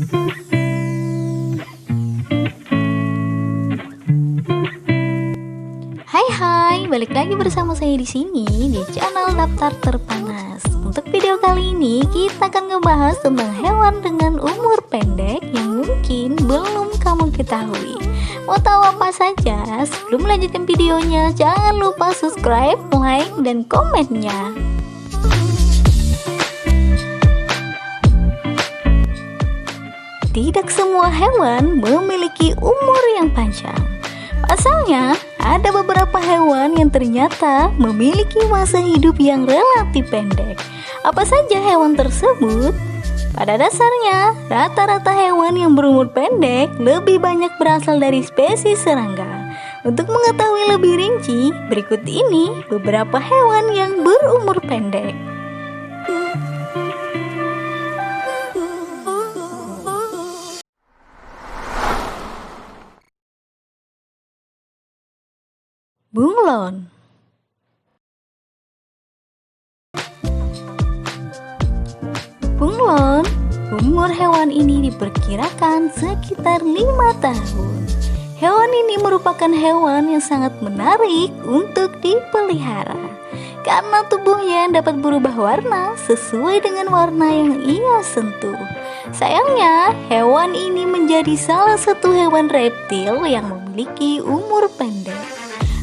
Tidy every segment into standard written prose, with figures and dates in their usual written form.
Hai, balik lagi bersama saya di sini di channel Daftar Terpanas. Untuk video kali ini kita akan ngebahas tentang hewan dengan umur pendek yang mungkin belum kamu ketahui. Mau tahu apa saja? Sebelum melanjutkan videonya, jangan lupa subscribe, like, dan komennya. Tidak semua hewan memiliki umur yang panjang. Pasalnya, ada beberapa hewan yang ternyata memiliki masa hidup yang relatif pendek. Apa saja hewan tersebut? Pada dasarnya, rata-rata hewan yang berumur pendek lebih banyak berasal dari spesies serangga. Untuk mengetahui lebih rinci, berikut ini beberapa hewan yang berumur pendek. Bunglon. Bunglon, umur hewan ini diperkirakan sekitar 5 tahun. Hewan ini merupakan hewan yang sangat menarik untuk dipelihara karena tubuhnya dapat berubah warna sesuai dengan warna yang ia sentuh. Sayangnya, hewan ini menjadi salah satu hewan reptil yang memiliki umur pendek.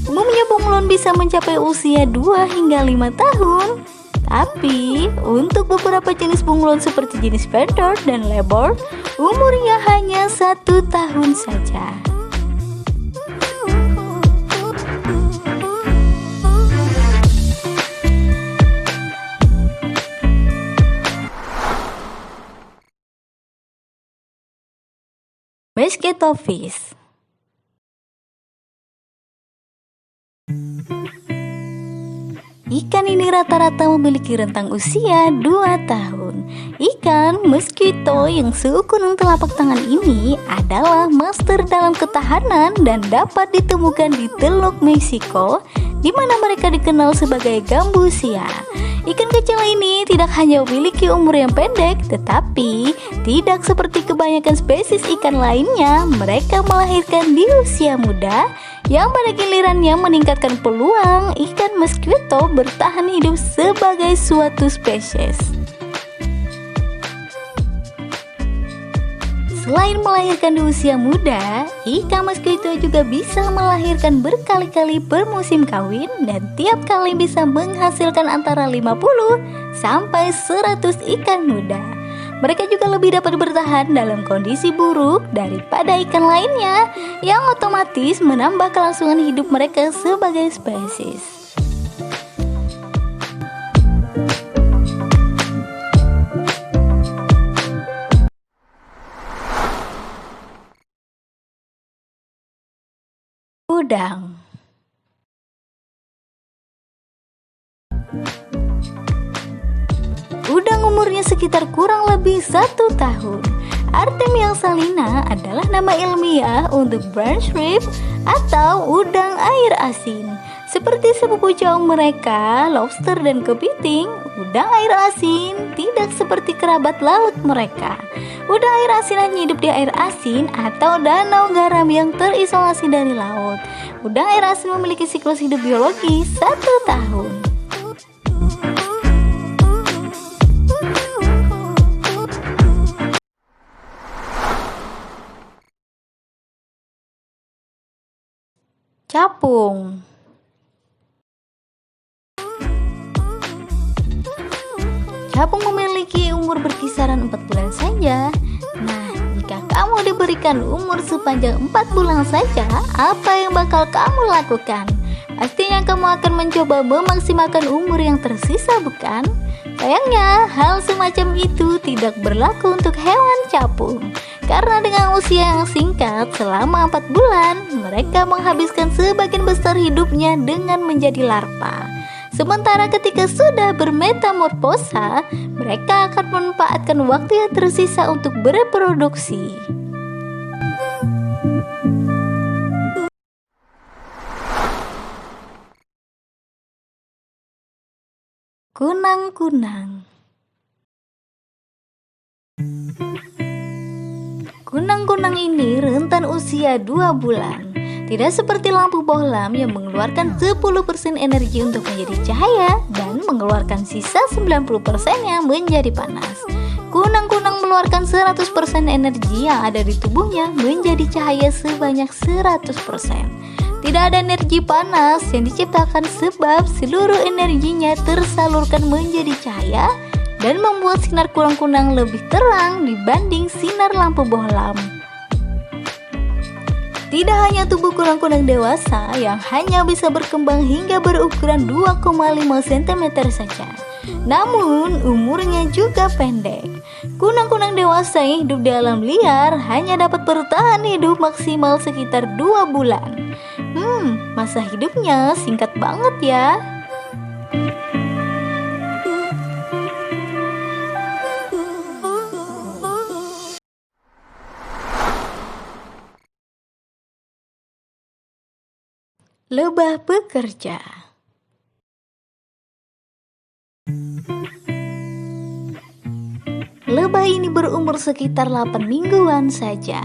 Umumnya bunglon bisa mencapai usia 2 hingga 5 tahun. Tapi, untuk beberapa jenis bunglon seperti jenis Feathered dan Leopard, umurnya hanya 1 tahun saja. Mesquetophis. Ikan ini rata-rata memiliki rentang usia 2 tahun. Ikan mosquito yang seukuran telapak tangan ini adalah master dalam ketahanan dan dapat ditemukan di Teluk Meksiko, di mana mereka dikenal sebagai gambusia. Ikan kecil ini tidak hanya memiliki umur yang pendek, tetapi tidak seperti kebanyakan spesies ikan lainnya, mereka melahirkan di usia muda, yang pada gilirannya meningkatkan peluang ikan mosquito bertahan hidup sebagai suatu spesies. Selain melahirkan di usia muda, ikan mosquito juga bisa melahirkan berkali-kali per musim kawin dan tiap kali bisa menghasilkan antara 50 sampai 100 ikan muda. Mereka juga lebih dapat bertahan dalam kondisi buruk daripada ikan lainnya, yang otomatis menambah kelangsungan hidup mereka sebagai spesies. Udang. Udang umurnya sekitar kurang lebih 1 tahun. Artemia salina adalah nama ilmiah untuk brown shrimp atau udang air asin. Seperti sepupu jauh mereka, lobster dan kepiting, udang air asin tidak seperti kerabat laut mereka. Udang air asin hanya hidup di air asin atau danau garam yang terisolasi dari laut. Udang air asin memiliki siklus hidup biologis 1 tahun. Capung. Capung memiliki umur berkisaran 4 bulan saja. Nah, jika kamu diberikan umur sepanjang 4 bulan saja, apa yang bakal kamu lakukan? Pastinya kamu akan mencoba memaksimalkan umur yang tersisa, bukan? Sayangnya, hal semacam itu tidak berlaku untuk hewan capung. Karena dengan usia yang singkat, selama 4 bulan, mereka menghabiskan sebagian besar hidupnya dengan menjadi larva. Sementara ketika sudah bermetamorfosa, mereka akan memanfaatkan waktu yang tersisa untuk bereproduksi. Kunang-kunang. Kunang-kunang ini rentan usia 2 bulan. Tidak seperti lampu bohlam yang mengeluarkan 10% energi untuk menjadi cahaya dan mengeluarkan sisa 90%-nya menjadi panas. Kunang-kunang mengeluarkan 100% energi yang ada di tubuhnya menjadi cahaya sebanyak 100%. Tidak ada energi panas yang diciptakan sebab seluruh energinya tersalurkan menjadi cahaya dan membuat sinar kunang-kunang lebih terang dibanding sinar lampu bohlam. Tidak hanya tubuh kunang-kunang dewasa yang hanya bisa berkembang hingga berukuran 2,5 cm saja, namun umurnya juga pendek. Kunang-kunang dewasa yang hidup di alam liar hanya dapat bertahan hidup maksimal sekitar 2 bulan. Masa hidupnya singkat banget ya. Lebah bekerja. Lebah ini berumur sekitar 8 mingguan saja.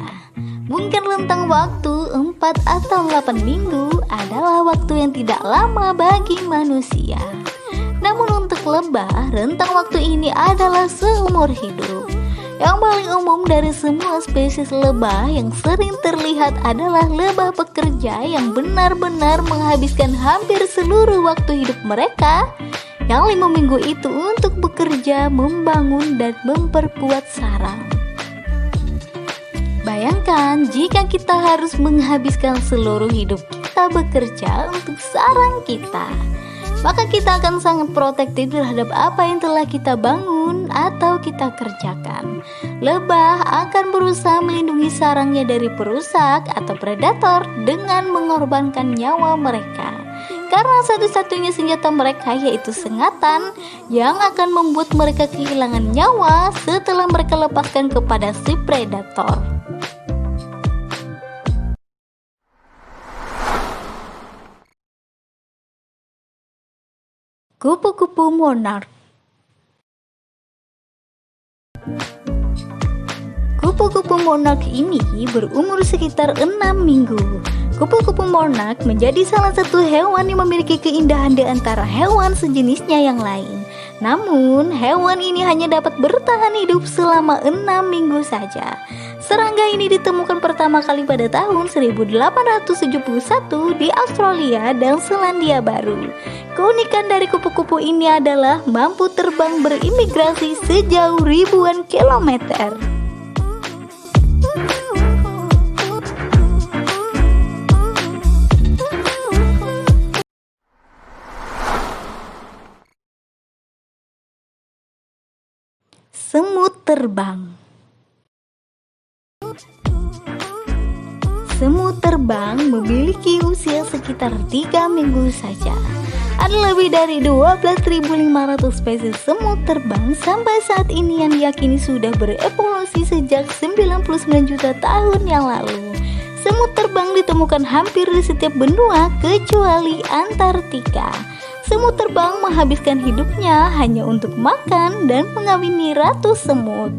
Mungkin rentang waktu 4 atau 8 minggu adalah waktu yang tidak lama bagi manusia. Namun untuk lebah, rentang waktu ini adalah seumur hidup. Yang paling umum dari semua spesies lebah yang sering terlihat adalah lebah pekerja yang benar-benar menghabiskan hampir seluruh waktu hidup mereka yang 5 minggu itu untuk bekerja, membangun, dan memperkuat sarang. Bayangkan jika kita harus menghabiskan seluruh hidup kita bekerja untuk sarang kita. Maka kita akan sangat protektif terhadap apa yang telah kita bangun atau kita kerjakan. Lebah akan berusaha melindungi sarangnya dari perusak atau predator dengan mengorbankan nyawa mereka. Karena satu-satunya senjata mereka yaitu sengatan yang akan membuat mereka kehilangan nyawa setelah mereka lepaskan kepada si predator. Kupu-kupu monark. Kupu-kupu monark ini berumur sekitar 6 minggu. Kupu-kupu monark menjadi salah satu hewan yang memiliki keindahan di antara hewan sejenisnya yang lain. Namun, hewan ini hanya dapat bertahan hidup selama 6 minggu saja. Serangga ini ditemukan pertama kali pada tahun 1871 di Australia dan Selandia Baru. Keunikan dari kupu-kupu ini adalah mampu terbang berimigrasi sejauh ribuan kilometer. Semut terbang. Semut terbang memiliki usia sekitar 3 minggu saja. Ada lebih dari 12.500 spesies semut terbang sampai saat ini yang diyakini sudah berevolusi sejak 99 juta tahun yang lalu. Semut terbang ditemukan hampir di setiap benua kecuali Antartika. Semut terbang menghabiskan hidupnya hanya untuk makan dan mengawini ratu semut.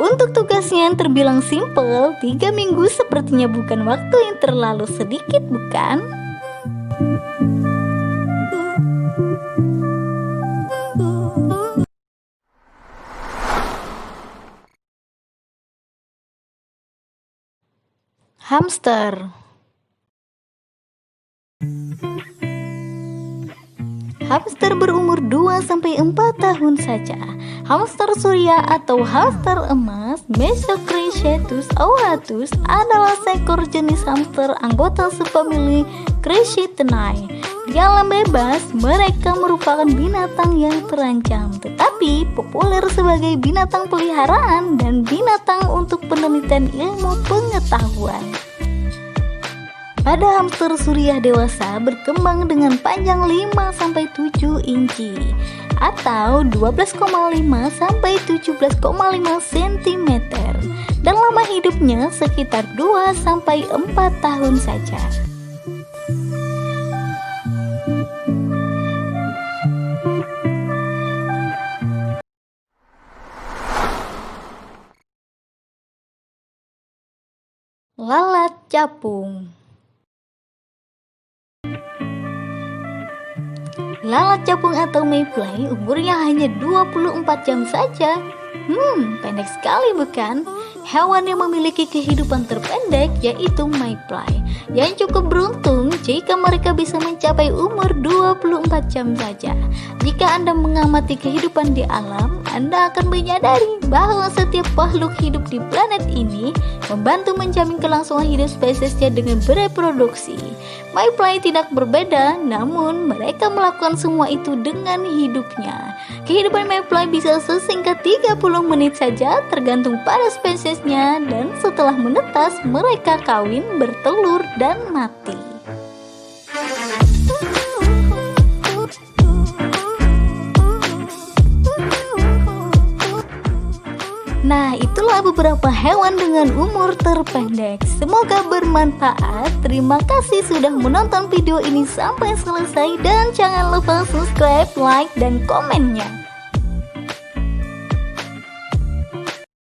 Untuk tugasnya yang terbilang simpel, 3 minggu sepertinya bukan waktu yang terlalu sedikit, bukan? Hamster. Hamster berumur 2-4 tahun saja. Hamster surya atau hamster emas Mesocriscetus auratus adalah seekor jenis hamster anggota subfamili Criscitinae. Di alam bebas, mereka merupakan binatang yang terancam, tetapi populer sebagai binatang peliharaan dan binatang untuk penelitian ilmu pengetahuan. Pada hamster suriah dewasa berkembang dengan panjang 5-7 inci atau 12,5-17,5 cm dan lama hidupnya sekitar 2-4 tahun saja. Lalat capung. Lalat capung atau mayfly umurnya hanya 24 jam saja. Pendek sekali bukan? Hewan yang memiliki kehidupan terpendek yaitu mayfly, yang cukup beruntung jika mereka bisa mencapai umur 24 jam saja. Jika Anda mengamati kehidupan di alam, Anda akan menyadari bahwa setiap makhluk hidup di planet ini membantu menjamin kelangsungan hidup spesiesnya dengan bereproduksi. Mayfly tidak berbeda, namun mereka melakukan semua itu dengan hidupnya. Kehidupan mayfly bisa sesingkat 30 menit saja tergantung pada spesiesnya, dan setelah menetas mereka kawin, bertelur, dan mati. Nah, itulah beberapa hewan dengan umur terpendek. Semoga bermanfaat. Terima kasih sudah menonton video ini sampai selesai, dan jangan lupa subscribe, like, dan komennya.